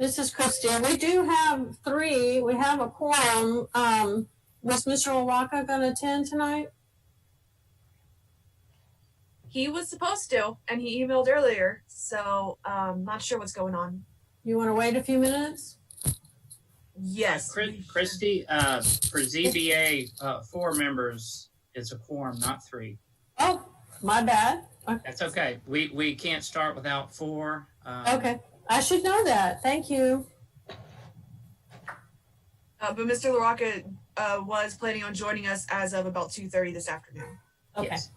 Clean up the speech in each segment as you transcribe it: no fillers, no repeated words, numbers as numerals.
This is Christy. We do have 3. We have a quorum. Was Mr. LaRocca going to attend tonight? He was supposed to, and he emailed earlier, so not sure what's going on. You want to wait a few minutes? Yes. Christy, for ZBA, 4 members is a quorum, not 3. Oh, my bad. Okay. That's okay. We can't start without 4. Okay. I should know that. Thank you. But Mr. LaRocca was planning on joining us as of about 2:30 this afternoon. Okay. Yes.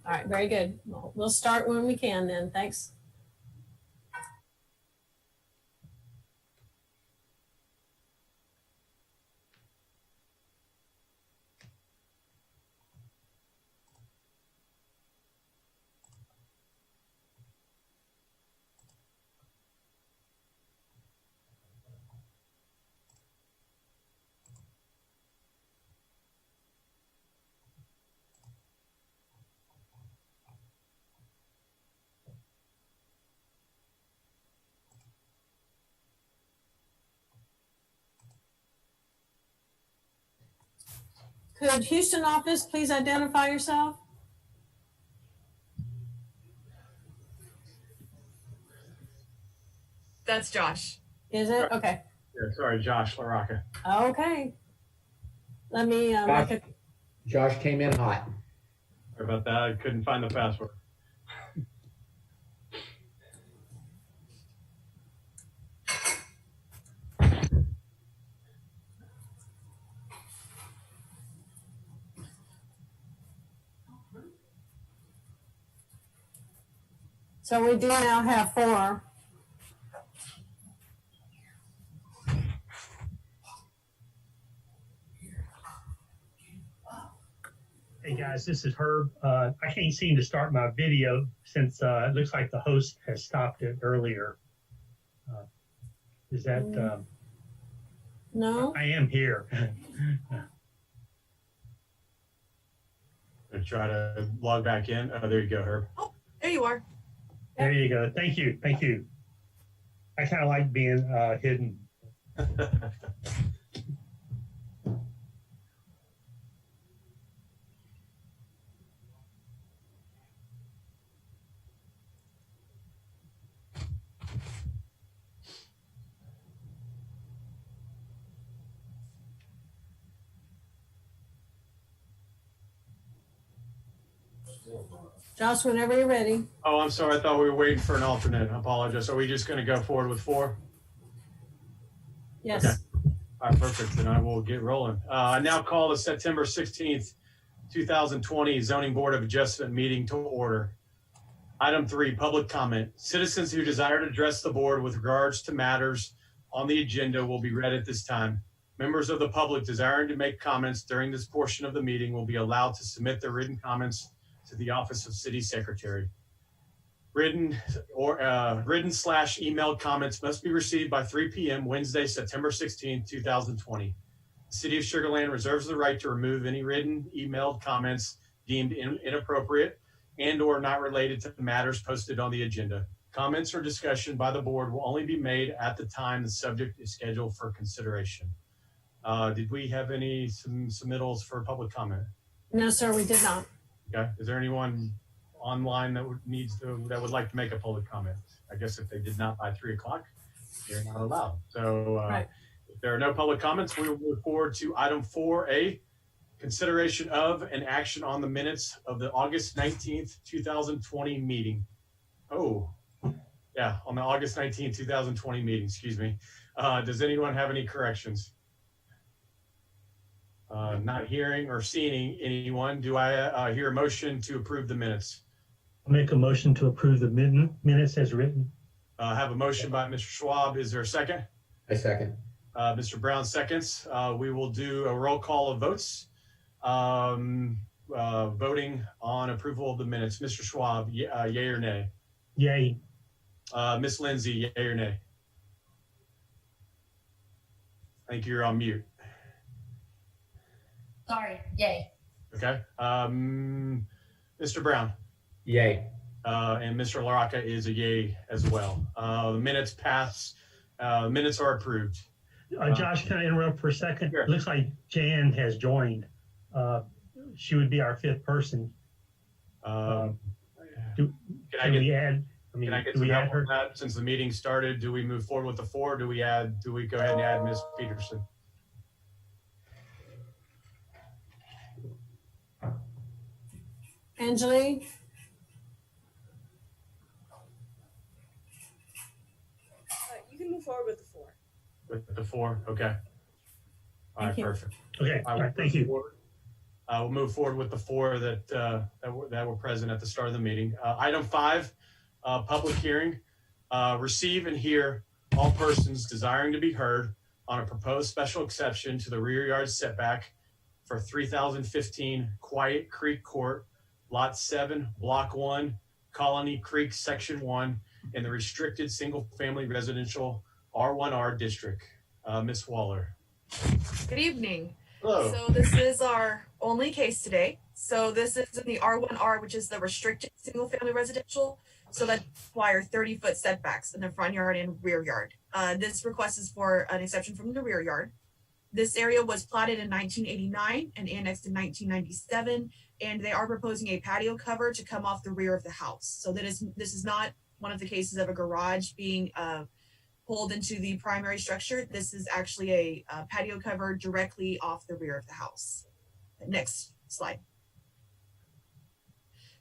All right. Very good. Well, we'll start when we can then. Thanks. Could Houston office please identify yourself? That's Josh. Is it? Okay. Yeah, sorry, Josh LaRocca. Okay. Let me Josh came in hot. Sorry about that. I couldn't find the password. So we do now have 4. Hey guys, this is Herb. I can't seem to start my video since it looks like the host has stopped it earlier. Is that? No. I am here. I try to log back in. Oh, there you go, Herb. Oh, there you are. There you go. Thank you. Thank you. I kind of like being hidden. Josh, whenever you're ready. Oh, I'm sorry. I thought we were waiting for an alternate. I apologize. Are we just going to go forward with 4? Yes. Okay. All right, perfect. Then I will get rolling. I now call the September 16th, 2020 Zoning Board of Adjustment meeting to order. Item 3, public comment. Citizens who desire to address the board with regards to matters on the agenda will be read at this time. Members of the public desiring to make comments during this portion of the meeting will be allowed to submit their written comments to the Office of City Secretary. Written/emailed comments must be received by 3 p.m. Wednesday, September 16, 2020. The City of Sugar Land reserves the right to remove any written, emailed comments deemed inappropriate and or not related to the matters posted on the agenda. Comments or discussion by the board will only be made at the time the subject is scheduled for consideration. Did we have any submittals for public comment? No, sir, we did not. Okay. Is there anyone online that would like to make a public comment? I guess if they did not by 3 o'clock, they're not allowed. So Right. If there are no public comments, we will move forward to item 4A, consideration of and action on the minutes of the August 19th, 2020 meeting. Oh, yeah, on the August 19th, 2020 meeting, excuse me. Does anyone have any corrections? Not hearing or seeing anyone, do I hear a motion to approve the minutes? I'll make a motion to approve the minutes as written. Have a motion by Mr. Schwab. Is there a second? I second. Mr. Brown seconds. We will do a roll call of votes. Voting on approval of the minutes. Mr. Schwab, yay or nay? Yay. Miss Lindsay, yay or nay? I think you're on mute. Sorry, yay. Okay. Mr. Brown. Yay. And Mr. LaRocca is a yay as well. The minutes pass Minutes are approved. Josh, can I interrupt for a second? Sure. It looks like Jan has joined. She would be our fifth person. Can I Can get we add? I mean, Can I get do some we add help on her? that? Since the meeting started, do we move forward with the 4? Do we go ahead and add Ms. Peterson? Angeli? You can move forward with the 4. With the 4, okay. All right, Thank you. perfect. Okay, all right, thank you. We'll move forward with the 4 that were present at the start of the meeting. Item 5, public hearing. Receive and hear all persons desiring to be heard on a proposed special exception to the rear yard setback for 3015 Quiet Creek Court, Lot 7, Block 1, Colony Creek, Section 1, in the restricted single-family residential R1R district. Ms. Waller. Good evening. Hello. So this is our only case today. So this is in the R1R, which is the restricted single-family residential. So that require 30-foot setbacks in the front yard and rear yard. This request is for an exception from the rear yard. This area was platted in 1989 and annexed in 1997, and they are proposing a patio cover to come off the rear of the house. So this is not one of the cases of a garage being pulled into the primary structure. This is actually a patio cover directly off the rear of the house. Next slide.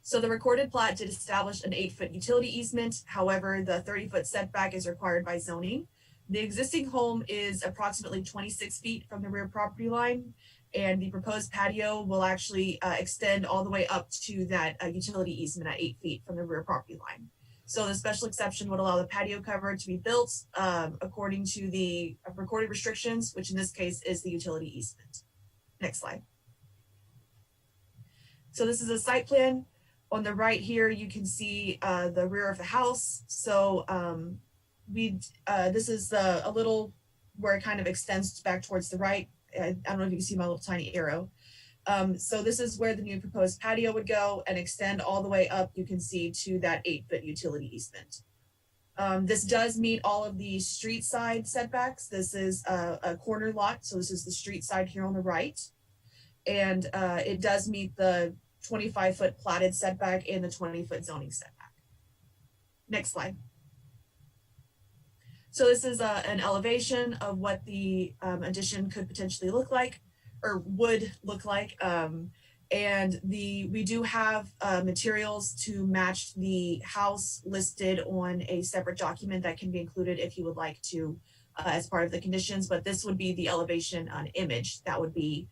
So the recorded plat did establish an 8-foot utility easement. However, the 30-foot setback is required by zoning. The existing home is approximately 26 feet from the rear property line, and the proposed patio will actually extend all the way up to that utility easement at 8 feet from the rear property line. So the special exception would allow the patio cover to be built according to the recorded restrictions, which in this case is the utility easement. Next slide. So this is a site plan. On the right here, you can see the rear of the house. So this is a little where it kind of extends back towards the right. I don't know if you can see my little tiny arrow. So this is where the new proposed patio would go and extend all the way up, you can see, to that 8-foot utility easement. This does meet all of the street side setbacks. This is a corner lot, so this is the street side here on the right. And it does meet the 25-foot platted setback and the 20-foot zoning setback. Next slide. So this is an elevation of what the addition could potentially look like, or would look like. And we do have materials to match the house listed on a separate document that can be included if you would like to as part of the conditions, but this would be the elevation image that would be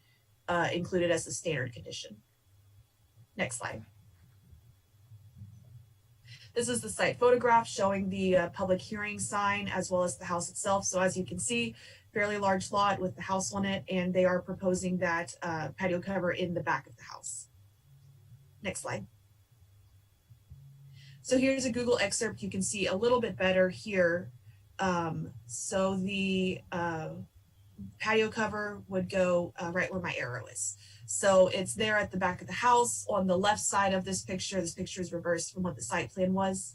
included as a standard condition. Next slide. This is the site photograph showing the public hearing sign as well as the house itself. So as you can see, fairly large lot with the house on it, and they are proposing that patio cover in the back of the house. Next slide. So here's a Google excerpt. You can see a little bit better here. So the patio cover would go right where my arrow is. So it's there at the back of the house. On the left side of this picture is reversed from what the site plan was,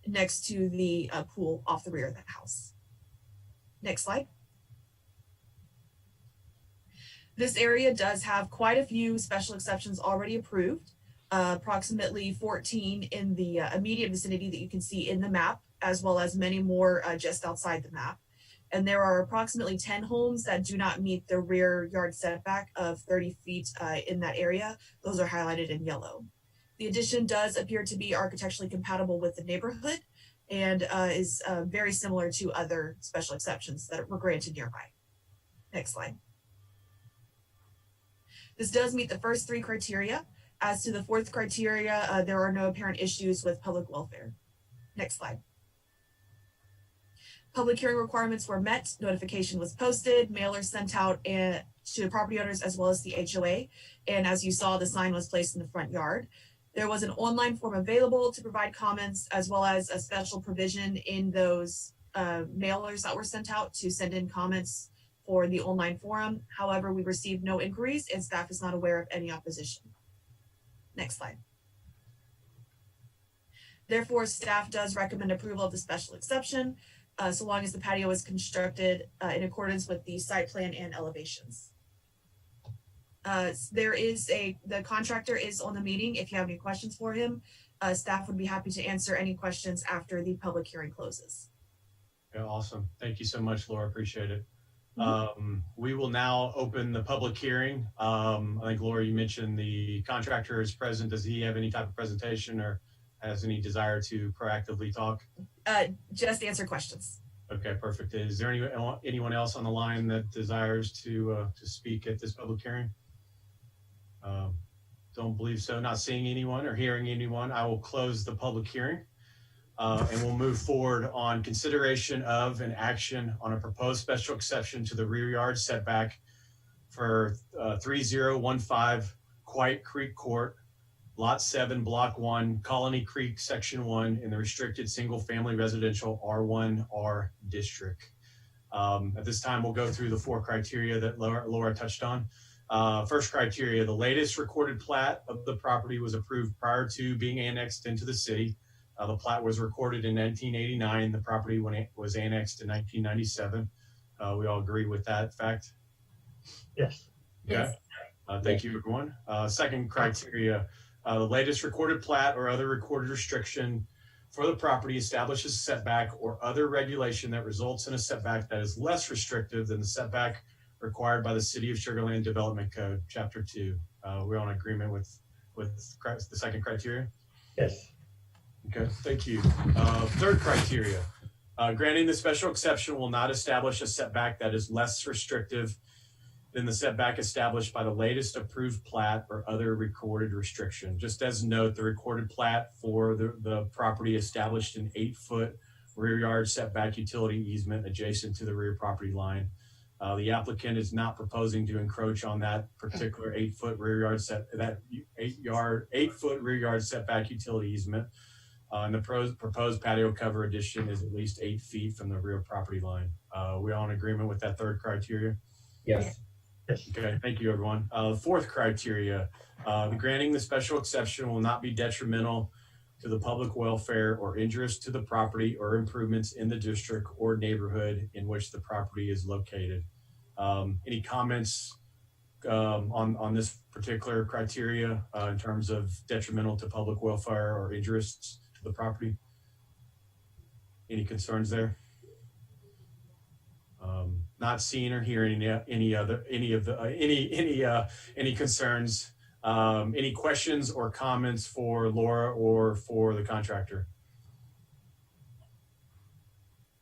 next to the pool off the rear of the house. Next slide. This area does have quite a few special exceptions already approved, approximately 14 in the immediate vicinity that you can see in the map, as well as many more just outside the map. And there are approximately 10 homes that do not meet the rear yard setback of 30 feet in that area. Those are highlighted in yellow. The addition does appear to be architecturally compatible with the neighborhood and is very similar to other special exceptions that were granted nearby. Next slide. This does meet the first 3 criteria. As to the 4th criteria, there are no apparent issues with public welfare. Next slide. Public hearing requirements were met, notification was posted, mailers sent out to property owners as well as the HOA. And as you saw, the sign was placed in the front yard. There was an online form available to provide comments, as well as a special provision in those mailers that were sent out to send in comments for the online forum. However, we received no inquiries and staff is not aware of any opposition. Next slide. Therefore, staff does recommend approval of the special exception. so long as the patio is constructed in accordance with the site plan and elevations. The contractor is on the meeting. If you have any questions for him, staff would be happy to answer any questions after the public hearing closes. Yeah, awesome. Thank you so much, Laura. Appreciate it. Mhm. We will now open the public hearing. I think, Laura, you mentioned the contractor is present. Does he have any type of presentation or has any desire to proactively talk? Just answer questions. Okay, perfect. Is there anyone else on the line that desires to speak at this public hearing? Don't believe so. Not seeing anyone or hearing anyone. I will close the public hearing. And we'll move forward on consideration of an action on a proposed special exception to the rear yard setback for 3015 Quiet Creek Court, Lot 7, Block 1, Colony Creek, Section 1, in the restricted single-family residential R1R district. At this time, we'll go through the 4 criteria that Laura touched on. First criteria, the latest recorded plat of the property was approved prior to being annexed into the city. The plat was recorded in 1989. The property was annexed in 1997. We all agree with that fact? Yes. Okay. Thank you, everyone. Second criteria, the latest recorded plat or other recorded restriction for the property establishes a setback or other regulation that results in a setback that is less restrictive than the setback required by the City of Sugar Land Development Code, Chapter 2. We're on agreement with the second criteria? Yes. Okay, thank you. Third criteria, granting the special exception will not establish a setback that is less restrictive than the setback established by the latest approved plat or other recorded restriction. Just as a note, the recorded plat for the property established an 8-foot rear yard setback utility easement adjacent to the rear property line. The applicant is not proposing to encroach on that particular 8-foot rear yard 8-foot rear yard setback utility easement. And the proposed patio cover addition is at least 8 feet from the rear property line. We all in agreement with that third criteria? Yes. Yes. Okay, thank you, everyone. Fourth criteria, granting the special exception will not be detrimental to the public welfare or injurious to the property or improvements in the district or neighborhood in which the property is located. Any comments on this particular criteria in terms of detrimental to public welfare or injurious to the property? Any concerns there? Not seeing or hearing any concerns. Any questions or comments for Laura or for the contractor?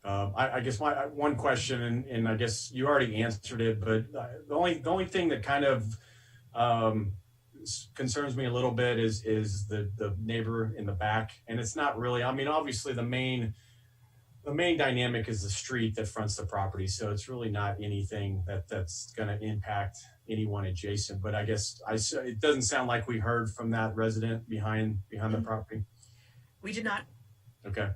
I guess my one question, and I guess you already answered it, but the only thing that kind of concerns me a little bit is the neighbor in the back, and it's not really. I mean, obviously the main dynamic is the street that fronts the property, so it's really not anything that's going to impact anyone adjacent. But I guess it doesn't sound like we heard from that resident behind the property. We did not. Okay.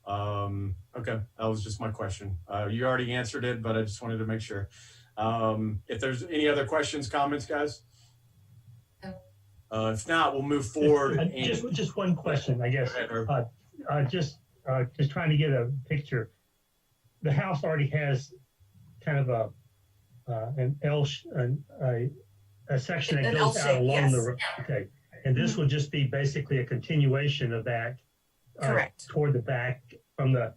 That was just my question. You already answered it, but I just wanted to make sure. If there's any other questions, comments, guys? If not, we'll move forward. Just one question, I guess. Just trying to get a picture. The house already has kind of a section that goes out along yes. the okay, and this would just be basically a continuation of that. Correct. Toward the back from the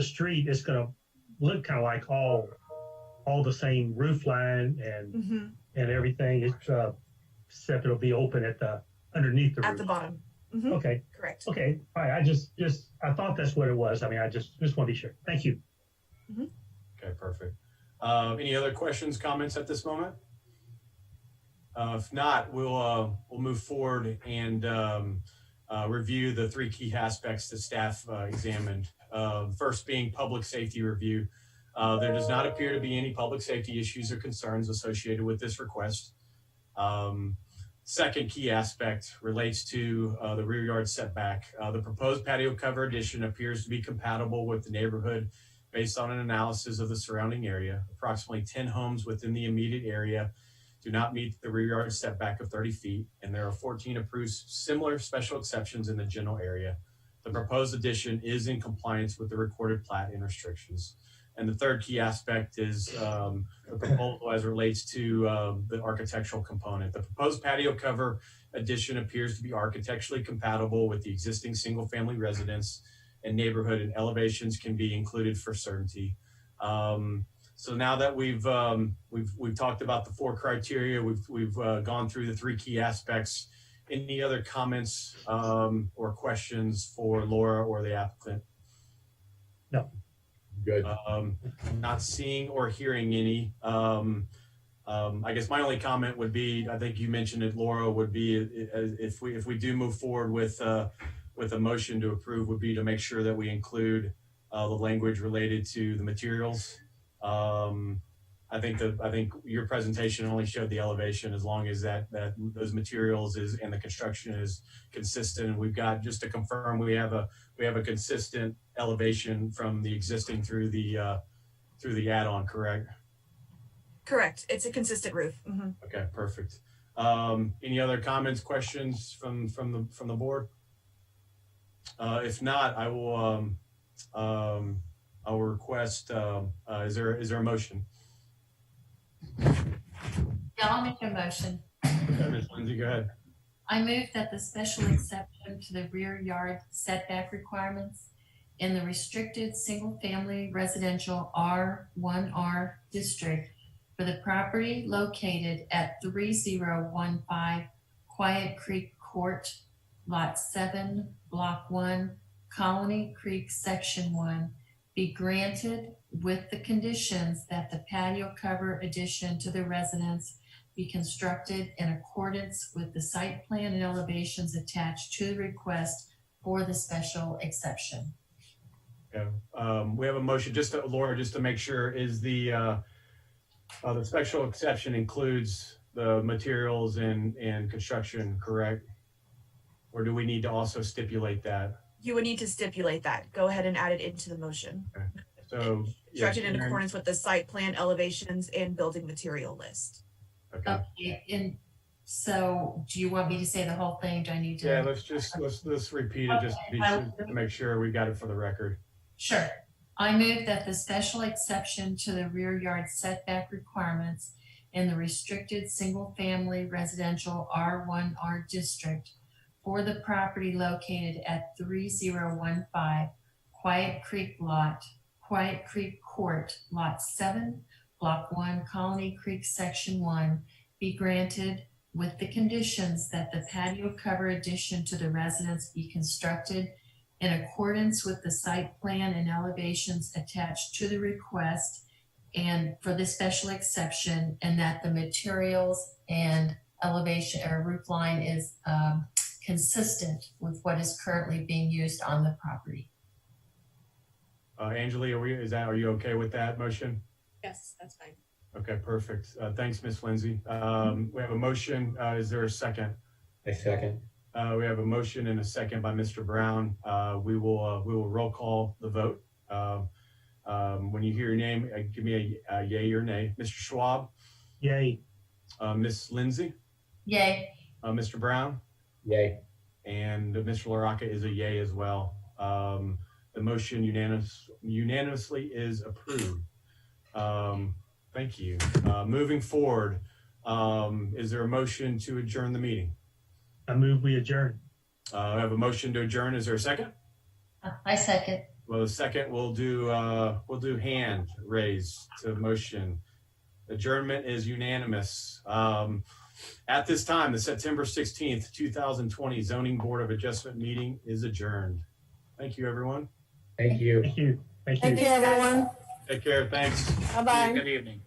street. It's going to look kind of like all the same roof line and everything. It's except it'll be open at the underneath the roof. At the bottom. Okay. Correct. Okay. All right. I thought that's what it was. I mean, I just want to be sure. Thank you. Okay, perfect. Any other questions, comments at this moment? If not, we'll move forward and review the 3 key aspects that staff examined. First being public safety review. There does not appear to be any public safety issues or concerns associated with this request. Second key aspect relates to the rear yard setback. The proposed patio cover addition appears to be compatible with the neighborhood based on an analysis of the surrounding area. Approximately 10 homes within the immediate area do not meet the rear yard setback of 30 feet, and there are 14 approved similar special exceptions in the general area. The proposed addition is in compliance with the recorded plat and restrictions. And the third key aspect is the proposal as it relates to the architectural component. The proposed patio cover addition appears to be architecturally compatible with the existing single-family residence and neighborhood, and elevations can be included for certainty. So now that we've talked about the 4 criteria, we've gone through the 3 key aspects. Any other comments or questions for Laura or the applicant? No. Good. Not seeing or hearing any. I guess my only comment would be, I think you mentioned it, Laura, would be if we do move forward with a motion to approve, would be to make sure that we include the language related to the materials. I think your presentation only showed the elevation, as long as that those materials and the construction is consistent. And we've got, just to confirm, we have a consistent elevation from the existing through the add-on, correct? Correct. It's a consistent roof. Mm-hmm. Okay, perfect. Any other comments, questions from the board? If not, I will request. Is there a motion? Yeah, I'll make a motion. Okay, Ms. Lindsay, go ahead. I move that the special exception to the rear yard setback requirements in the restricted single-family residential R1R district for the property located at 3015 Quiet Creek Court, Lot 7, Block 1, Colony Creek, Section 1, be granted with the conditions that the patio cover addition to the residence be constructed in accordance with the site plan and elevations attached to the request for the special exception. Yeah, we have a motion. Laura, just to make sure, is the special exception includes the materials and construction, correct? Or do we need to also stipulate that? You would need to stipulate that. Go ahead and add it into the motion. Okay. So Constructed in accordance with the site plan, elevations, and building material list. Okay. Okay, and so do you want me to say the whole thing? Do I need to? Yeah, let's repeat it just to make sure we got it for the record. Sure. I move that the special exception to the rear yard setback requirements in the restricted single-family residential R1R district for the property located at 3015 Quiet Creek Court, Lot 7, Block 1, Colony Creek, Section 1, be granted with the conditions that the patio cover addition to the residence be constructed in accordance with the site plan and elevations attached to the request and for the special exception, and that the materials and elevation or roof line is consistent with what is currently being used on the property. Angeli, are you okay with that motion? Yes, that's fine. Okay, perfect. Thanks, Ms. Lindsay. We have a motion. Is there a second? A second. We have a motion and a second by Mr. Brown. We will roll call the vote. When you hear your name, give me a yay or nay. Mr. Schwab? Yay. Ms. Lindsay? Yay. Mr. Brown? Yay. And Mr. LaRocca is a yay as well. The motion unanimously is approved. Thank you. Moving forward, is there a motion to adjourn the meeting? I move we adjourn. I have a motion to adjourn. Is there a second? I second. Well, the second we'll do hand raise to motion. Adjournment is unanimous. At this time, the September 16th, 2020 Zoning Board of Adjustment meeting is adjourned. Thank you, everyone. Thank you. Thank you. Thank you. Thank you, everyone. Take care. Thanks. Bye-bye. Good evening.